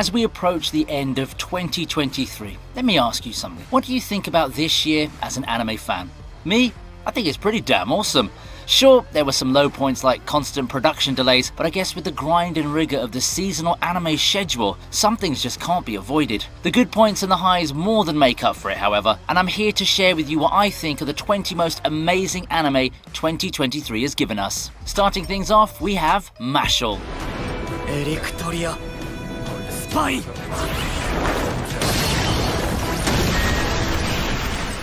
As we approach the end of 2023, let me ask you something. What do you think about this year as an anime fan? Me? I think it's pretty damn awesome. Sure, there were some low points like constant production delays, but I guess with the grind and rigor of the seasonal anime schedule, some things just can't be avoided. The good points and the highs more than make up for it, however, and I'm here to share with you what I think are the 20 most amazing anime 2023 has given us. Starting things off, we have Mashle. Electoria Spy.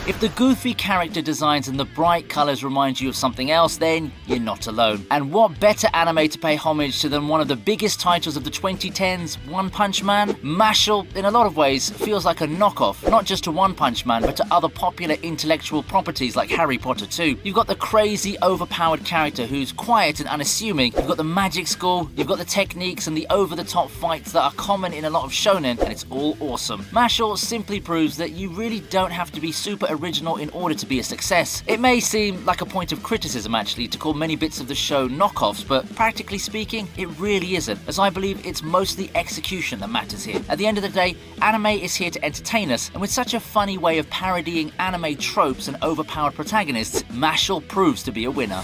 If the goofy character designs and the bright colours remind you of something else, then you're not alone. And what better anime to pay homage to than one of the biggest titles of the 2010s, One Punch Man? Mashle, in a lot of ways, feels like a knockoff, not just to One Punch Man, but to other popular intellectual properties like Harry Potter too. You've got the crazy, overpowered character who's quiet and unassuming, you've got the magic school, you've got the techniques and the over-the-top fights that are common in a lot of shonen, and it's all awesome. Mashle simply proves that you really don't have to be super original in order to be a success. It may seem like a point of criticism actually to call many bits of the show knockoffs, but practically speaking, it really isn't, as I believe it's mostly execution that matters here. At the end of the day, anime is here to entertain us, and with such a funny way of parodying anime tropes and overpowered protagonists, Mashle proves to be a winner.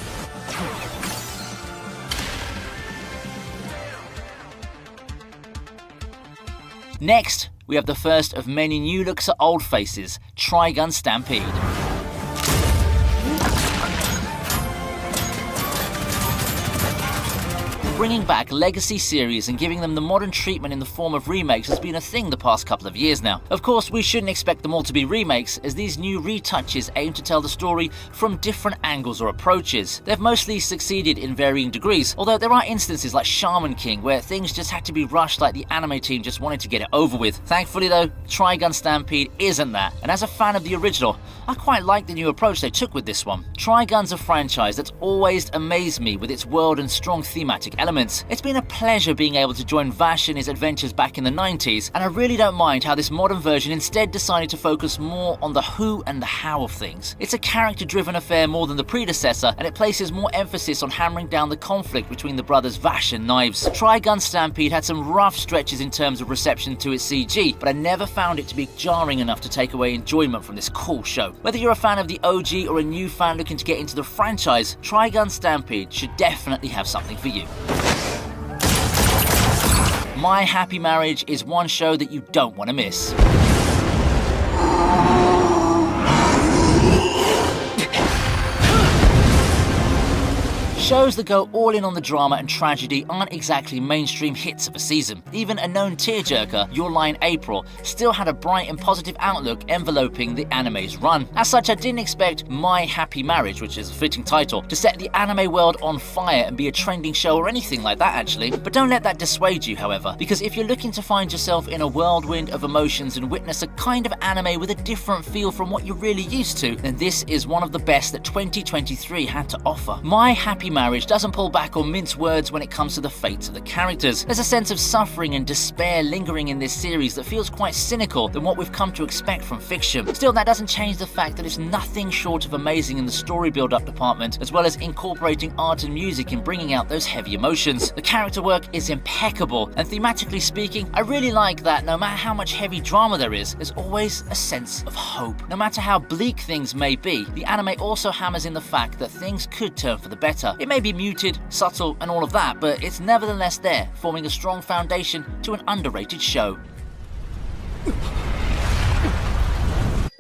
Next, we have the first of many new looks at old faces, Trigun Stampede. Bringing back legacy series and giving them the modern treatment in the form of remakes has been a thing the past couple of years now. Of course, we shouldn't expect them all to be remakes, as these new retouches aim to tell the story from different angles or approaches. They've mostly succeeded in varying degrees, although there are instances like Shaman King where things just had to be rushed like the anime team just wanted to get it over with. Thankfully though, Trigun Stampede isn't that, and as a fan of the original, I quite like the new approach they took with this one. Trigun's a franchise that's always amazed me with its world and strong thematic elements. It's been a pleasure being able to join Vash in his adventures back in the 90s, and I really don't mind how this modern version instead decided to focus more on the who and the how of things. It's a character-driven affair more than the predecessor, and it places more emphasis on hammering down the conflict between the brothers Vash and Knives. Trigun Stampede had some rough stretches in terms of reception to its CG, but I never found it to be jarring enough to take away enjoyment from this cool show. Whether you're a fan of the OG or a new fan looking to get into the franchise, Trigun Stampede should definitely have something for you. My Happy Marriage is one show that you don't want to miss. Shows that go all in on the drama and tragedy aren't exactly mainstream hits of a season. Even a known tearjerker, Your Lie in April, still had a bright and positive outlook enveloping the anime's run. As such, I didn't expect My Happy Marriage, which is a fitting title, to set the anime world on fire and be a trending show or anything like that actually. But don't let that dissuade you, however, because if you're looking to find yourself in a whirlwind of emotions and witness a kind of anime with a different feel from what you're really used to, then this is one of the best that 2023 had to offer. My Happy Marriage doesn't pull back or mince words when it comes to the fates of the characters. There's a sense of suffering and despair lingering in this series that feels quite cynical than what we've come to expect from fiction. Still, that doesn't change the fact that it's nothing short of amazing in the story build-up department, as well as incorporating art and music in bringing out those heavy emotions. The character work is impeccable, and thematically speaking, I really like that no matter how much heavy drama there is, there's always a sense of hope. No matter how bleak things may be, the anime also hammers in the fact that things could turn for the better. It may be muted, subtle, and all of that, but it's nevertheless there, forming a strong foundation to an underrated show.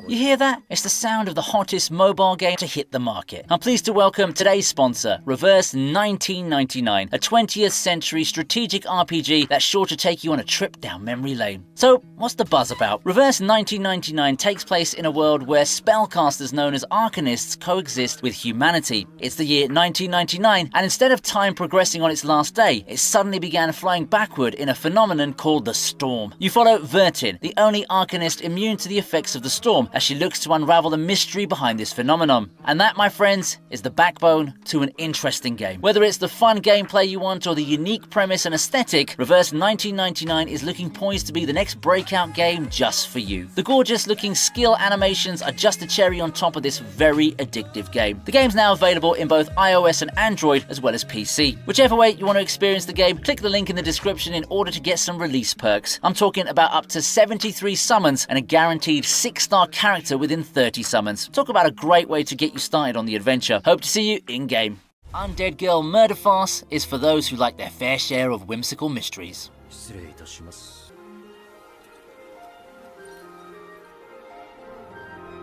You hear that? It's the sound of the hottest mobile game to hit the market. I'm pleased to welcome today's sponsor, Reverse 1999, a 20th century strategic RPG that's sure to take you on a trip down memory lane. So, what's the buzz about? Reverse 1999 takes place in a world where spellcasters known as Arcanists coexist with humanity. It's the year 1999, and instead of time progressing on its last day, it suddenly began flying backward in a phenomenon called the Storm. You follow Vertin, the only Arcanist immune to the effects of the storm, as she looks to unravel the mystery behind this phenomenon. And that, my friends, is the backbone to an interesting game. Whether it's the fun gameplay you want or the unique premise and aesthetic, Reverse 1999 is looking poised to be the next breakout game just for you. The gorgeous looking skill animations are just a cherry on top of this very addictive game. The game's now available in both iOS and Android as well as PC. Whichever way you want to experience the game, click the link in the description in order to get some release perks. I'm talking about up to 73 summons and a guaranteed 6-star character within 30 summons. Talk about a great way to get you started on the adventure. Hope to see you in-game. Undead Girl Murder Farce is for those who like their fair share of whimsical mysteries.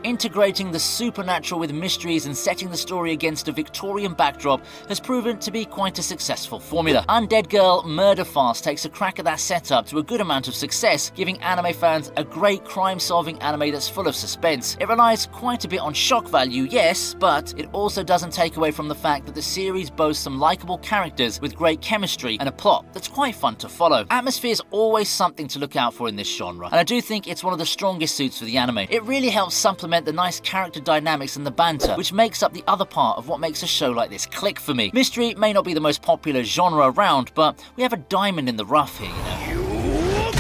Integrating the supernatural with mysteries and setting the story against a Victorian backdrop has proven to be quite a successful formula. Undead Girl Murder Farce takes a crack at that setup to a good amount of success, giving anime fans a great crime-solving anime that's full of suspense. It relies quite a bit on shock value, yes, but it also doesn't take away from the fact that the series boasts some likable characters with great chemistry and a plot that's quite fun to follow. Atmosphere is always something to look out for in this genre, and I do think it's one of the strongest suits for the anime. It really helps supplement the nice character dynamics and the banter, which makes up the other part of what makes a show like this click for me. Mystery may not be the most popular genre around, but we have a diamond in the rough here, you know.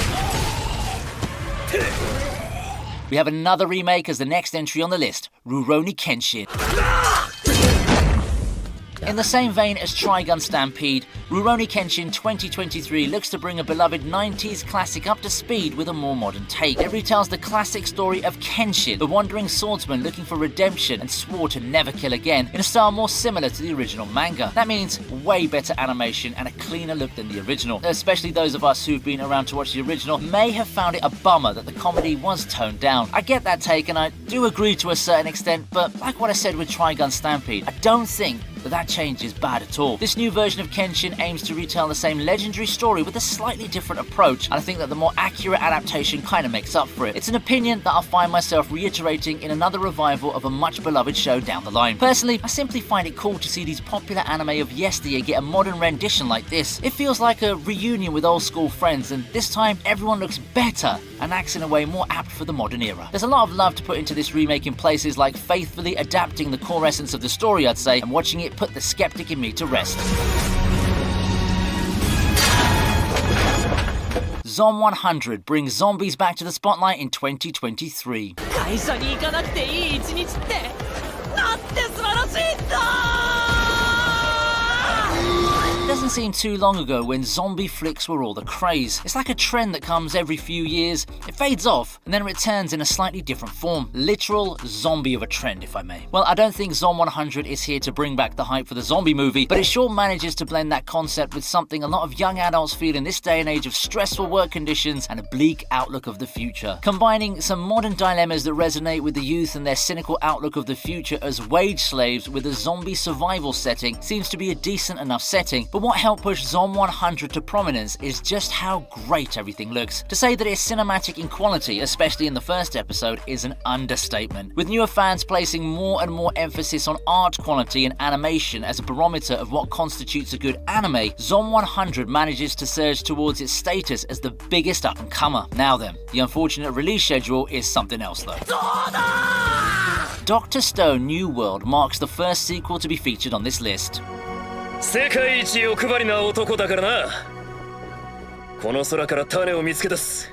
We have another remake as the next entry on the list, Rurouni Kenshin. In the same vein as Trigun Stampede, Rurouni Kenshin 2023 looks to bring a beloved 90s classic up to speed with a more modern take. It retells the classic story of Kenshin, the wandering swordsman looking for redemption and swore to never kill again, in a style more similar to the original manga. That means way better animation and a cleaner look than the original. Especially those of us who've been around to watch the original may have found it a bummer that the comedy was toned down. I get that take and I do agree to a certain extent, but like what I said with Trigun Stampede, I don't think that change is bad at all. This new version of Kenshin aims to retell the same legendary story with a slightly different approach, and I think that the more accurate adaptation kind of makes up for it. It's an opinion that I'll find myself reiterating in another revival of a much beloved show down the line. Personally, I simply find it cool to see these popular anime of yesteryear get a modern rendition like this. It feels like a reunion with old school friends, and this time everyone looks better and acts in a way more apt for the modern era. There's a lot of love to put into this remake in places like faithfully adapting the core essence of the story, I'd say, and watching it put the skeptic in me to rest. Zom 100 brings zombies back to the spotlight in 2023. 会社に行かなくていい一日ってなんて素晴らしいんだ It doesn't seem too long ago when zombie flicks were all the craze. It's like a trend that comes every few years, it fades off, and then returns in a slightly different form. Literal zombie of a trend, if I may. Well, I don't think Zom 100 is here to bring back the hype for the zombie movie, but it sure manages to blend that concept with something a lot of young adults feel in this day and age of stressful work conditions and a bleak outlook of the future. Combining some modern dilemmas that resonate with the youth and their cynical outlook of the future as wage slaves with a zombie survival setting seems to be a decent enough setting, but what helped push Zom 100 to prominence is just how great everything looks. To say that it's cinematic in quality, especially in the first episode, is an understatement. With newer fans placing more and more emphasis on art quality and animation as a barometer of what constitutes a good anime, Zom 100 manages to surge towards its status as the biggest up-and-comer. Now then, the unfortunate release schedule is something else though. Dr. Stone New World marks the first sequel to be featured on this list. 世界一欲張りな男だからな。この空から種を見つけ出す。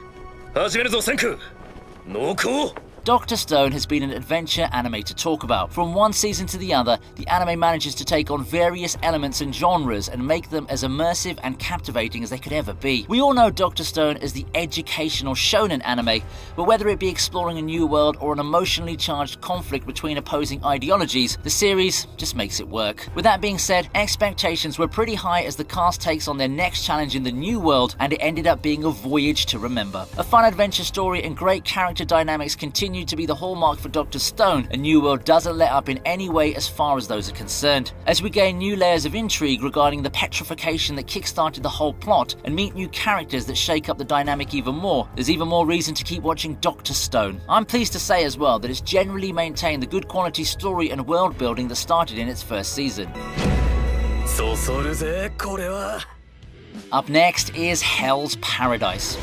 始めるぞ、センク。濃厚。 Dr. Stone has been an adventure anime to talk about. From one season to the other, the anime manages to take on various elements and genres and make them as immersive and captivating as they could ever be. We all know Dr. Stone as the educational shonen anime, but whether it be exploring a new world or an emotionally charged conflict between opposing ideologies, the series just makes it work. With that being said, expectations were pretty high as the cast takes on their next challenge in the new world, and it ended up being a voyage to remember. A fun adventure story and great character dynamics continue to be the hallmark for Dr. Stone, and New World doesn't let up in any way as far as those are concerned. As we gain new layers of intrigue regarding the petrification that kickstarted the whole plot and meet new characters that shake up the dynamic even more, there's even more reason to keep watching Dr. Stone. I'm pleased to say as well that it's generally maintained the good quality story and world building that started in its first season. Up next is Hell's Paradise.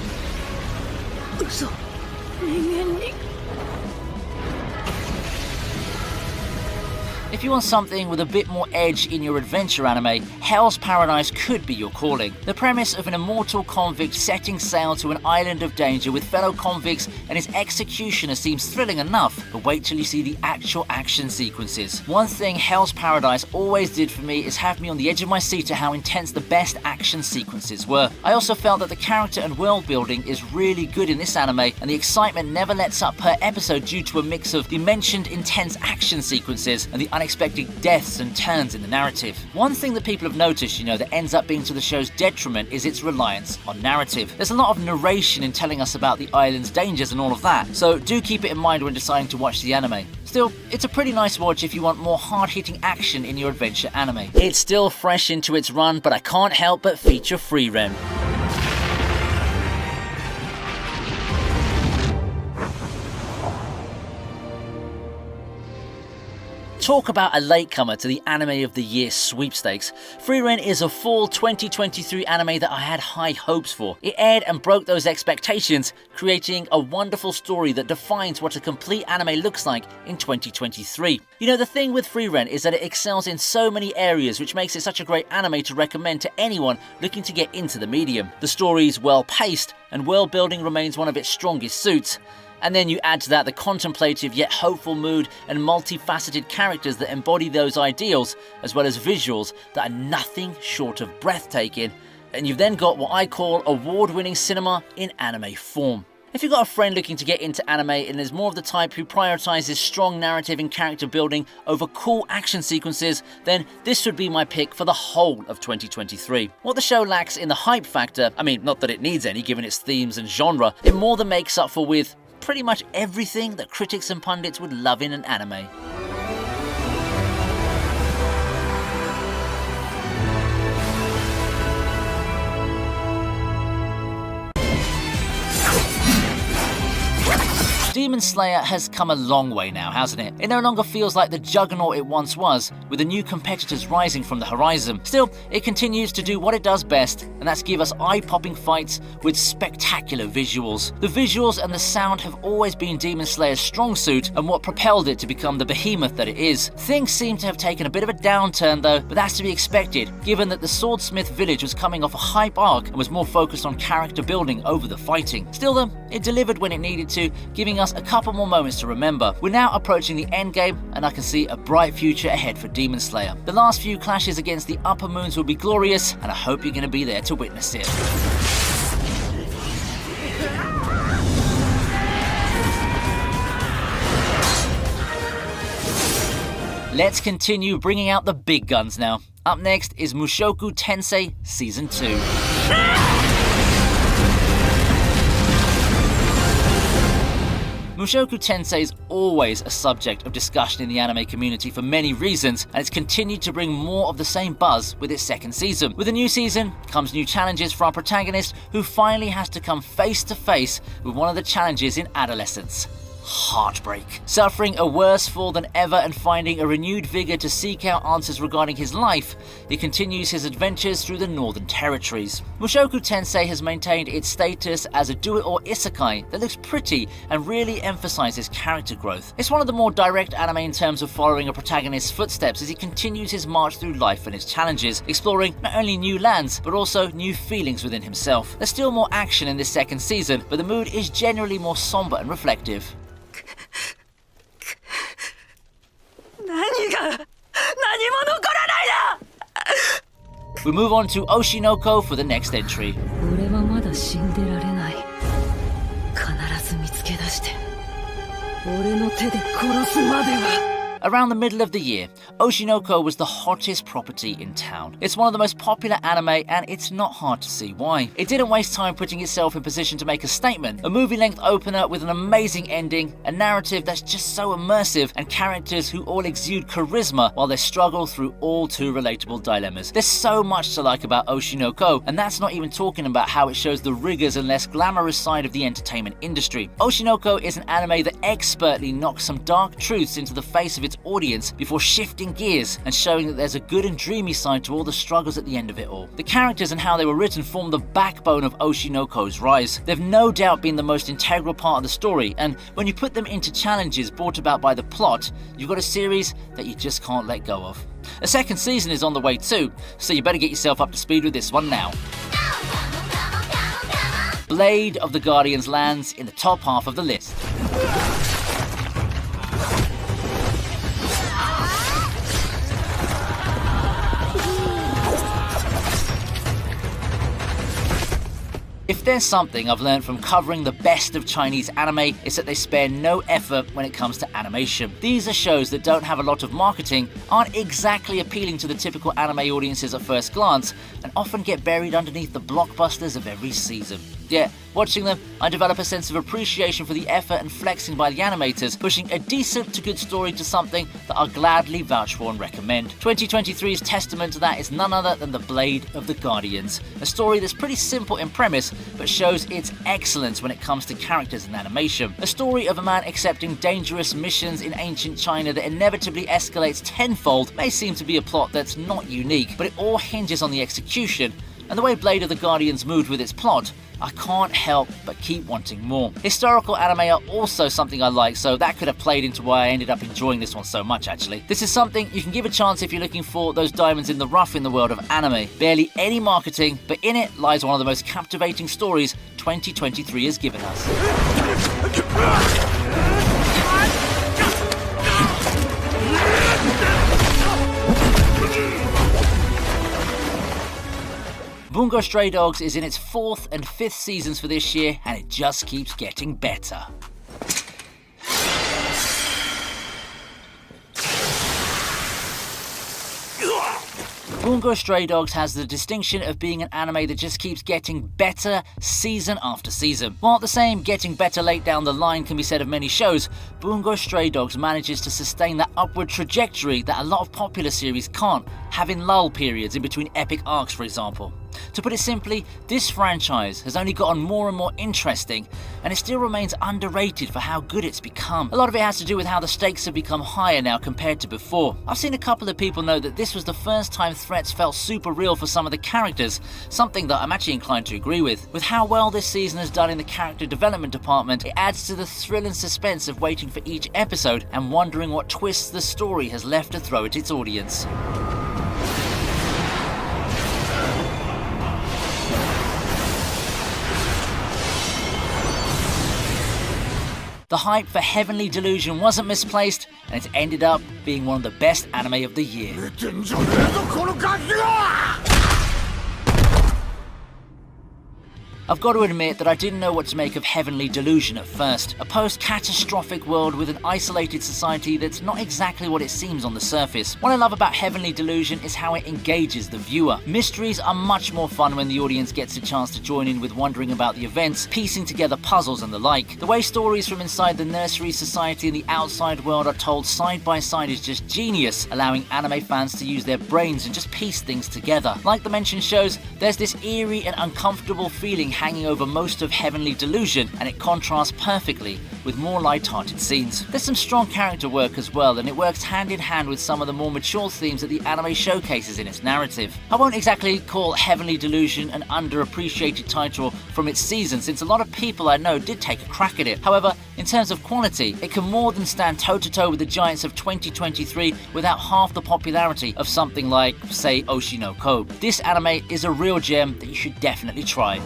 If you want something with a bit more edge in your adventure anime, Hell's Paradise could be your calling. The premise of an immortal convict setting sail to an island of danger with fellow convicts and his executioner seems thrilling enough, but wait till you see the actual action sequences. One thing Hell's Paradise always did for me is have me on the edge of my seat to how intense the best action sequences were. I also felt that the character and world building is really good in this anime, and the excitement never lets up per episode due to a mix of the mentioned intense action sequences and the unexpected deaths and turns in the narrative. One thing that people have noticed, that ends up being to the show's detriment is its reliance on narrative. There's a lot of narration in telling us about the island's dangers and all of that, so do keep it in mind when deciding to watch the anime. Still, it's a pretty nice watch if you want more hard-hitting action in your adventure anime. It's still fresh into its run, but I can't help but feature Frieren. Talk about a latecomer to the Anime of the Year sweepstakes. Frieren is a fall 2023 anime that I had high hopes for. It aired and broke those expectations, creating a wonderful story that defines what a complete anime looks like in 2023. The thing with Frieren is that it excels in so many areas, which makes it such a great anime to recommend to anyone looking to get into the medium. The story is well paced, and world building remains one of its strongest suits. And then you add to that the contemplative yet hopeful mood and multifaceted characters that embody those ideals, as well as visuals that are nothing short of breathtaking, and you've then got what I call award-winning cinema in anime form. If you've got a friend looking to get into anime and is more of the type who prioritizes strong narrative and character building over cool action sequences, then this would be my pick for the whole of 2023. What the show lacks in the hype factor, not that it needs any given its themes and genre, it more than makes up for with pretty much everything that critics and pundits would love in an anime. Demon Slayer has come a long way now, hasn't it? It no longer feels like the juggernaut it once was, with the new competitors rising from the horizon. Still, it continues to do what it does best, and that's give us eye-popping fights with spectacular visuals. The visuals and the sound have always been Demon Slayer's strong suit and what propelled it to become the behemoth that it is. Things seem to have taken a bit of a downturn though, but that's to be expected, given that the Swordsmith Village was coming off a hype arc and was more focused on character building over the fighting. Still though, it delivered when it needed to, giving us a couple more moments to remember. We're now approaching the end game, and I can see a bright future ahead for Demon Slayer. The last few clashes against the Upper Moons will be glorious, and I hope you're going to be there to witness it. Let's continue bringing out the big guns now. Up next is Mushoku Tensei Season 2. Mushoku Tensei is always a subject of discussion in the anime community for many reasons, and it's continued to bring more of the same buzz with its second season. With a new season comes new challenges for our protagonist, who finally has to come face to face with one of the challenges in adolescence: heartbreak. Suffering a worse fall than ever and finding a renewed vigor to seek out answers regarding his life, he continues his adventures through the Northern Territories. Mushoku Tensei has maintained its status as a do-it-all isekai that looks pretty and really emphasizes character growth. It's one of the more direct anime in terms of following a protagonist's footsteps as he continues his march through life and its challenges, exploring not only new lands but also new feelings within himself. There's still more action in this second season, but the mood is generally more somber and reflective. We move on to Oshinoko for the next entry. Around the middle of the year, Oshinoko was the hottest property in town. It's one of the most popular anime, and it's not hard to see why. It didn't waste time putting itself in position to make a statement. A movie-length opener with an amazing ending, a narrative that's just so immersive, and characters who all exude charisma while they struggle through all too relatable dilemmas. There's so much to like about Oshinoko, and that's not even talking about how it shows the rigors and less glamorous side of the entertainment industry. Oshinoko is an anime that expertly knocks some dark truths into the face of its its audience before shifting gears and showing that there's a good and dreamy side to all the struggles at the end of it all. The characters and how they were written form the backbone of Oshinoko's rise. They've no doubt been the most integral part of the story, and when you put them into challenges brought about by the plot, you've got a series that you just can't let go of. A second season is on the way too, so you better get yourself up to speed with this one now. Blade of the Guardians lands in the top half of the list. If there's something I've learned from covering the best of Chinese anime, it's that they spare no effort when it comes to animation. These are shows that don't have a lot of marketing, aren't exactly appealing to the typical anime audiences at first glance, and often get buried underneath the blockbusters of every season. Yet, watching them, I develop a sense of appreciation for the effort and flexing by the animators, pushing a decent to good story to something that I'll gladly vouch for and recommend. 2023's testament to that is none other than The Blade of the Guardians, a story that's pretty simple in premise, but shows its excellence when it comes to characters and animation. A story of a man accepting dangerous missions in ancient China that inevitably escalates tenfold may seem to be a plot that's not unique, but it all hinges on the execution, and the way Blade of the Guardians moved with its plot, I can't help but keep wanting more. Historical anime are also something I like, so that could have played into why I ended up enjoying this one so much actually. This is something you can give a chance if you're looking for those diamonds in the rough in the world of anime. Barely any marketing, but in it lies one of the most captivating stories 2023 has given us. Bungo Stray Dogs is in its 4th and 5th seasons for this year, and it just keeps getting better. Bungo Stray Dogs has the distinction of being an anime that just keeps getting better season after season. While the same getting better late down the line can be said of many shows, Bungo Stray Dogs manages to sustain that upward trajectory that a lot of popular series can't, having lull periods in between epic arcs, for example. To put it simply, this franchise has only gotten more and more interesting, and it still remains underrated for how good it's become. A lot of it has to do with how the stakes have become higher now compared to before. I've seen a couple of people note that this was the first time threats felt super real for some of the characters, something that I'm actually inclined to agree with. With how well this season has done in the character development department, it adds to the thrill and suspense of waiting for each episode and wondering what twists the story has left to throw at its audience. The hype for Heavenly Delusion wasn't misplaced, and it's ended up being one of the best anime of the year. I've got to admit that I didn't know what to make of Heavenly Delusion at first. A post-catastrophic world with an isolated society that's not exactly what it seems on the surface. What I love about Heavenly Delusion is how it engages the viewer. Mysteries are much more fun when the audience gets a chance to join in with wondering about the events, piecing together puzzles and the like. The way stories from inside the nursery society and the outside world are told side by side is just genius, allowing anime fans to use their brains and just piece things together. Like the mentioned shows, there's this eerie and uncomfortable feeling hanging over most of Heavenly Delusion, and it contrasts perfectly with more light-hearted scenes. There's some strong character work as well, and it works hand in hand with some of the more mature themes that the anime showcases in its narrative. I won't exactly call Heavenly Delusion an underappreciated title from its season, since a lot of people I know did take a crack at it. However, in terms of quality, it can more than stand toe-to-toe with the giants of 2023 without half the popularity of something like, say, Oshinoko. This anime is a real gem that you should definitely try.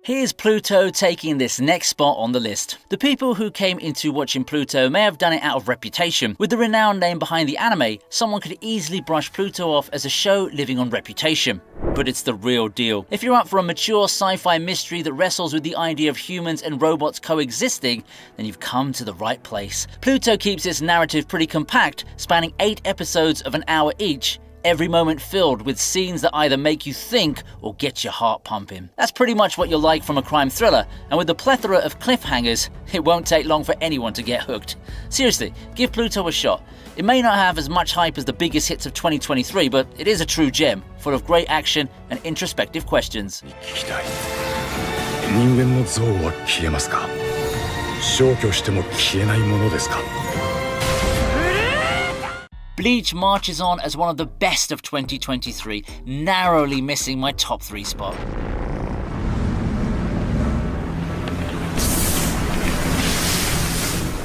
Here's Pluto taking this next spot on the list. The people who came into watching Pluto may have done it out of reputation. With the renowned name behind the anime, someone could easily brush Pluto off as a show living on reputation. But it's the real deal. If you're up for a mature sci-fi mystery that wrestles with the idea of humans and robots coexisting, then you've come to the right place. Pluto keeps its narrative pretty compact, spanning 8 episodes of an hour each, every moment filled with scenes that either make you think or get your heart pumping. That's pretty much what you'll like from a crime thriller, and with the plethora of cliffhangers, it won't take long for anyone to get hooked. Seriously, give Pluto a shot. It may not have as much hype as the biggest hits of 2023, but it is a true gem, full of great action and introspective questions. 人間の像は消えますか？消去しても消えないものですか？ Bleach marches on as one of the best of 2023, narrowly missing my top 3 spot.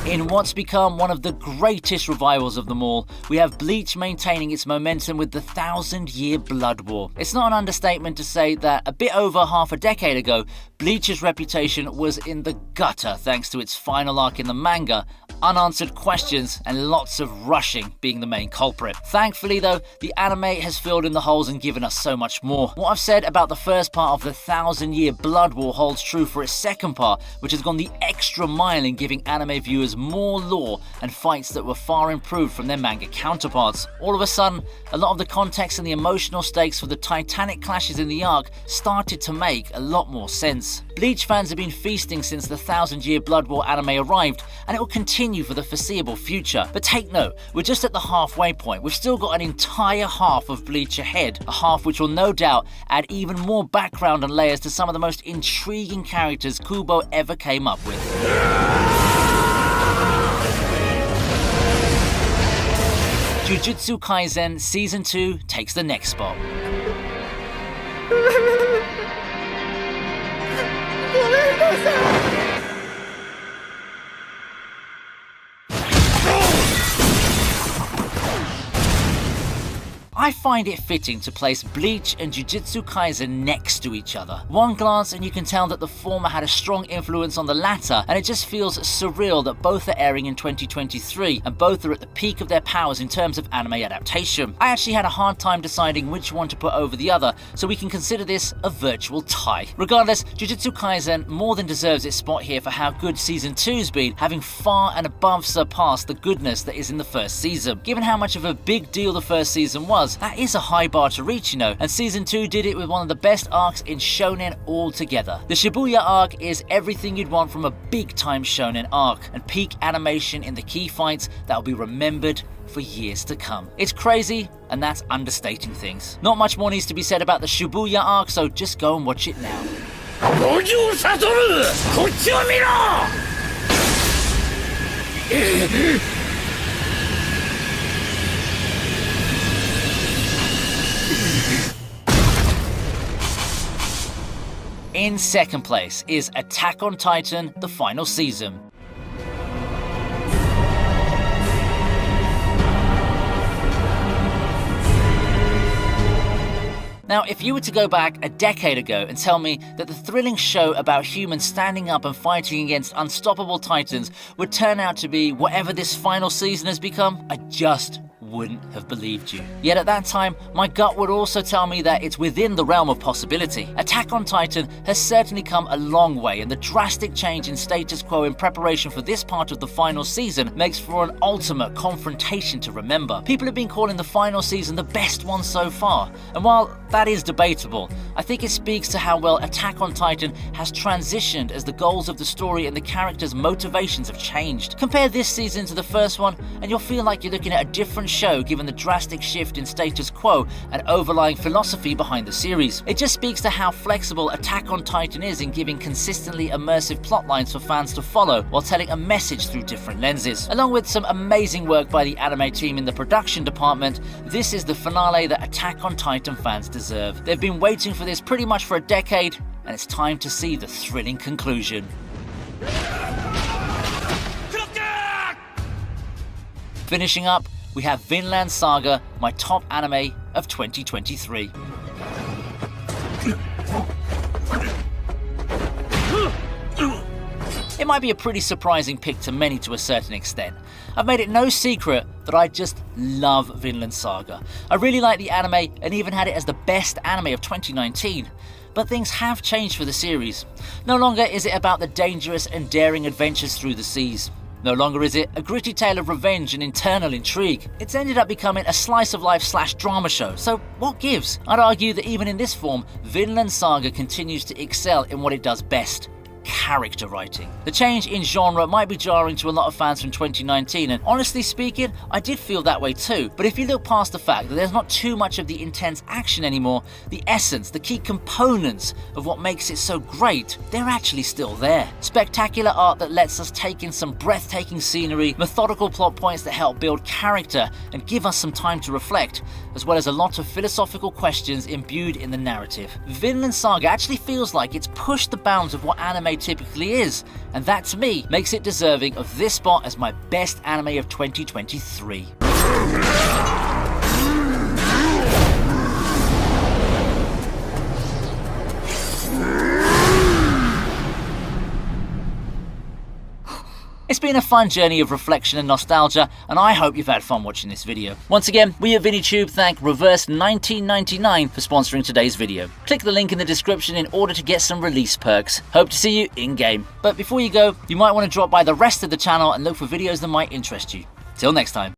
In what's become one of the greatest revivals of them all, we have Bleach maintaining its momentum with the 1,000-year Blood War. It's not an understatement to say that a bit over half a decade ago, Bleach's reputation was in the gutter thanks to its final arc in the manga, unanswered questions and lots of rushing being the main culprit. Thankfully though, the anime has filled in the holes and given us so much more. What I've said about the first part of the 1,000-year Blood War holds true for its second part, which has gone the extra mile in giving anime viewers more lore and fights that were far improved from their manga counterparts. All of a sudden, a lot of the context and the emotional stakes for the titanic clashes in the arc started to make a lot more sense. Bleach fans have been feasting since the 1,000-year Blood War anime arrived, and it will continue for the foreseeable future. But take note, we're just at the halfway point. We've still got an entire half of Bleach ahead, a half which will no doubt add even more background and layers to some of the most intriguing characters Kubo ever came up with. Jujutsu Kaisen Season 2 takes the next spot. I find it fitting to place Bleach and Jujutsu Kaisen next to each other. One glance and you can tell that the former had a strong influence on the latter, and it just feels surreal that both are airing in 2023 and both are at the peak of their powers in terms of anime adaptation. I actually had a hard time deciding which one to put over the other, so we can consider this a virtual tie. Regardless, Jujutsu Kaisen more than deserves its spot here for how good Season 2's been, having far and above surpassed the goodness that is in the first season. Given how much of a big deal the first season was, that is a high bar to reach, you know, and Season 2 did it with one of the best arcs in shonen altogether. The Shibuya arc is everything you'd want from a big-time shonen arc, and peak animation in the key fights that will be remembered for years to come. It's crazy, and that's understating things. Not much more needs to be said about the Shibuya arc, so just go and watch it now. In second place is Attack on Titan, the final season. Now, if you were to go back a decade ago and tell me that the thrilling show about humans standing up and fighting against unstoppable titans would turn out to be whatever this final season has become, I just wouldn't have believed you. Yet at that time, my gut would also tell me that it's within the realm of possibility. Attack on Titan has certainly come a long way, and the drastic change in status quo in preparation for this part of the final season makes for an ultimate confrontation to remember. People have been calling the final season the best one so far, and while that is debatable, I think it speaks to how well Attack on Titan has transitioned as the goals of the story and the characters' motivations have changed. Compare this season to the first one, and you'll feel like you're looking at a different show given the drastic shift in status quo and overlying philosophy behind the series. It just speaks to how flexible Attack on Titan is in giving consistently immersive plotlines for fans to follow while telling a message through different lenses. Along with some amazing work by the anime team in the production department, this is the finale that Attack on Titan fans deserve. They've been waiting for this pretty much for a decade, and it's time to see the thrilling conclusion. Finishing up, we have Vinland Saga, my top anime of 2023. It might be a pretty surprising pick to many to a certain extent. I've made it no secret that I just love Vinland Saga. I really like the anime and even had it as the best anime of 2019. But things have changed for the series. No longer is it about the dangerous and daring adventures through the seas. No longer is it a gritty tale of revenge and internal intrigue. It's ended up becoming a slice-of-life / drama show, so what gives? I'd argue that even in this form, Vinland Saga continues to excel in what it does best: character writing. The change in genre might be jarring to a lot of fans from 2019, and honestly speaking, I did feel that way too. But if you look past the fact that there's not too much of the intense action anymore, the essence, the key components of what makes it so great, they're actually still there. Spectacular art that lets us take in some breathtaking scenery, methodical plot points that help build character and give us some time to reflect, as well as a lot of philosophical questions imbued in the narrative. Vinland Saga actually feels like it's pushed the bounds of what anime typically is, and that to me makes it deserving of this spot as my best anime of 2023. It's been a fun journey of reflection and nostalgia, and I hope you've had fun watching this video. Once again, we at ViniTube thank Reverse1999 for sponsoring today's video. Click the link in the description in order to get some release perks. Hope to see you in-game. But before you go, you might want to drop by the rest of the channel and look for videos that might interest you. Till next time.